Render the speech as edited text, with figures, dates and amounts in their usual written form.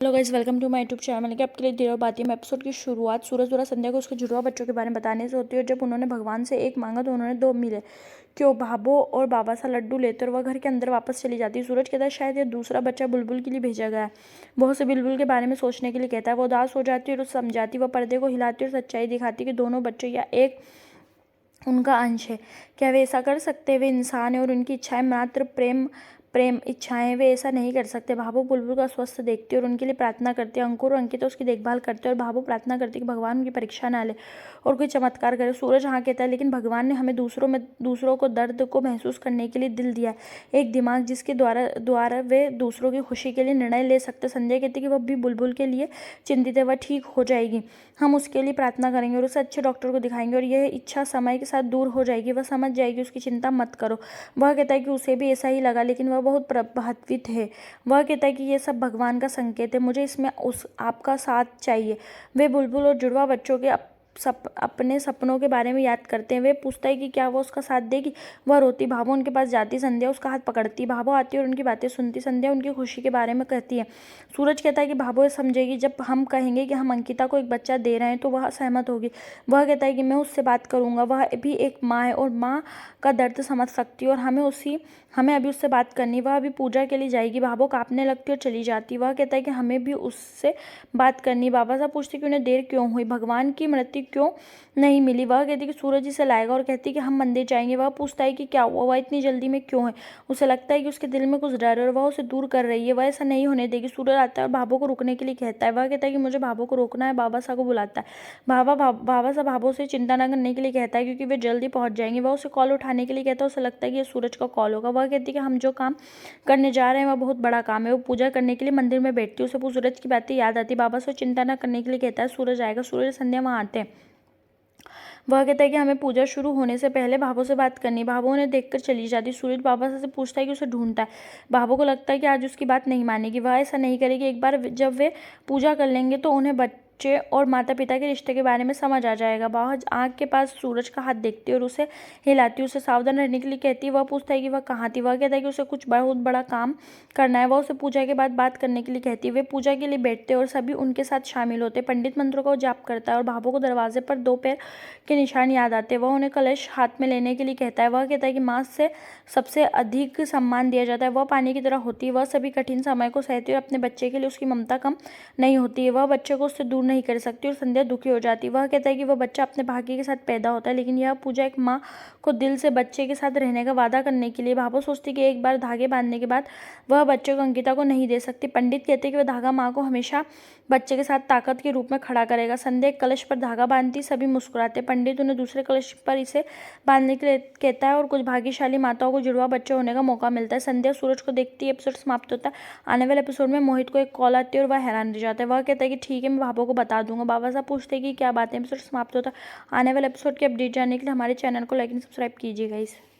Hello guys, welcome to my YouTube channel के आपके लिए देर बात में एपिसोड की शुरुआत सूरज द्वारा संध्या को उसके जुड़वा बच्चों के बारे में बताने से होती है। और जब उन्होंने भगवान से एक मांगा तो उन्होंने दो मिले। क्यों भाबो और बाबा सा लड्डू लेते और वह घर के अंदर वापस चली जाती है। सूरज कहता है शायद ये दूसरा बच्चा बुलबुल के लिए भेजा गया है। बहुत से बुलबुल के बारे में सोचने के लिए कहता है। वो उदास हो जाती है और समझाती, वह पर्दे को हिलाती और सच्चाई दिखाती कि दोनों बच्चे या एक उनका अंश है। क्या वे ऐसा कर सकते हैं? वे इंसान है और उनकी इच्छाएं मात्र प्रेम प्रेम इच्छाएं। वे ऐसा नहीं कर सकते। भाबो बुलबुल का स्वस्थ देखती है और उनके लिए प्रार्थना करती है। अंकुर और अंकिता उसकी देखभाल करते हैं और भाबो प्रार्थना करती है कि भगवान उनकी परीक्षा ना ले और कोई चमत्कार करे। सूरज हाँ कहता है, लेकिन भगवान ने हमें दूसरों को दर्द को महसूस करने के लिए दिल दिया है, एक दिमाग जिसके द्वारा द्वारा वे दूसरों की खुशी के लिए निर्णय ले सकते। संध्या कहती है कि वह भी बुलबुल के लिए चिंतित है। वह ठीक हो जाएगी, हम उसके लिए प्रार्थना करेंगे और उसे अच्छे डॉक्टर को दिखाएंगे और यह इच्छा समय के साथ दूर हो जाएगी। वह समझ जाएगी, उसकी चिंता मत करो। वह कहता है कि उसे भी ऐसा ही लगा, लेकिन वह बहुत प्रभावित है। वह कहता है कि यह सब भगवान का संकेत है, मुझे इसमें आपका साथ चाहिए। वे बुलबुल और जुड़वा बच्चों के अपने सपनों के बारे में याद करते हैं। वे पूछता है कि क्या वो उसका साथ देगी। वह रोती। भाभो उनके पास जाती। संध्या उसका हाथ पकड़ती। भाभो आती और उनकी बातें सुनती। संध्या उनकी खुशी के बारे में कहती है। सूरज कहता है कि भाभो समझेगी, जब हम कहेंगे कि हम अंकिता को एक बच्चा दे रहे हैं तो वह सहमत होगी। वह कहता है कि मैं उससे बात करूंगा, वह भी एक माँ है और माँ का दर्द समझ सकती है और हमें अभी उससे बात करनी। वह अभी पूजा के लिए जाएगी। भाभो कांपने लगती और चली जाती। वह कहता है कि हमें भी उससे बात करनी। बाबा साहब पूछते कि उन्हें देर क्यों हुई, भगवान की मृत्यु क्यों नहीं मिली। वह कहती कि सूरज इसे लाएगा और कहती कि हम मंदिर जाएंगे। वह पूछता है कि क्या हुआ, वह इतनी जल्दी में क्यों है। उसे लगता है कि उसके दिल में कुछ डर है और वह उसे दूर कर रही है। वह ऐसा नहीं होने देगी। सूरज आता है और भाभो को रुकने के लिए कहता है। वह कहता है कि मुझे भाभो को रोकना है। बाबा साहब को बुलाता है। बाबा साहब भाभो से चिंता न करने के लिए कहता है क्योंकि वे जल्दी पहुंच जाएंगे। वह उसे कॉल उठाने के लिए कहता है। उसे लगता है कि यह सूरज का कॉल होगा। वह कहती है कि हम जो काम करने जा रहे हैं वह बहुत बड़ा काम है। वो पूजा करने के लिए मंदिर में बैठती है। उसे सूरज की बातें याद आती। बाबा से चिंता न करने के लिए कहता है। सूरज आएगा। सूरज संध्या वहां आते हैं। वह कहता है कि हमें पूजा शुरू होने से पहले भाभो से बात करनी। भाभो उन्हें देखकर चली जाती। सूरज बाबा से पूछता है कि उसे ढूंढता है। भाभो को लगता है कि आज उसकी बात नहीं मानेगी। वह ऐसा नहीं करेगी। एक बार जब वे पूजा कर लेंगे तो उन्हें बच्चे और माता पिता के रिश्ते के बारे में समझ आ जाएगा। वह आँख के पास सूरज का हाथ देखती है और उसे हिलाती है। उसे सावधान रहने के लिए कहती है। वह पूछता है कि वह कहाँ थी। वह कहता है कि उसे कुछ बहुत बड़ा काम करना है। वह उसे पूजा के बाद बात करने के लिए कहती है। वे पूजा के लिए बैठते और सभी उनके साथ शामिल होते। पंडित मंत्रों का जाप करता है और भाभो को दरवाजे पर दो पैर के निशान याद आते हैं। वह उन्हें कलश हाथ में लेने के लिए कहता है। वह कहता है कि माँ से सबसे अधिक सम्मान दिया जाता है। वह पानी की तरह होती है। वह सभी कठिन समय को सहती है और अपने बच्चे के लिए उसकी ममता कम नहीं होती है। वह बच्चे को उससे दूर नहीं कर सकती और संध्या दुखी हो जाती है। वह कहता है कि वह बच्चा अपने भाग्य के साथ पैदा होता है, लेकिन यह पूजा एक माँ को दिल से बच्चे के साथ रहने का वादा करने के लिए। भाभो सोचती कि एक बार धागे बांधने के बाद वह बच्चे को अंकिता को नहीं दे सकती। पंडित कहते हैं कि वह धागा माँ को हमेशा बच्चे के साथ ताकत के रूप में खड़ा करेगा। संध्या एक कलश पर धागा बांधती। सभी मुस्कुराते। पंडित उन्हें दूसरे कलश पर इसे बांधने के लिए कहता है और कुछ भाग्यशाली माताओं को जुड़वा बच्चे होने का मौका मिलता है। संध्या सूरज को देखती है। एपिसोड समाप्त होता है। आने वाले एपिसोड में मोहित को एक कॉल आती है और वह हैरान रह जाता है। वह कहता है कि ठीक है, मैं भाभो को बता दूंगा। बाबा साहब पूछते हैं कि क्या बात है। एपिसोड समाप्त होता है। आने वाले एपिसोड की अपडेट जानने के लिए हमारे चैनल को लाइक एंड सब्सक्राइब कीजिएगा।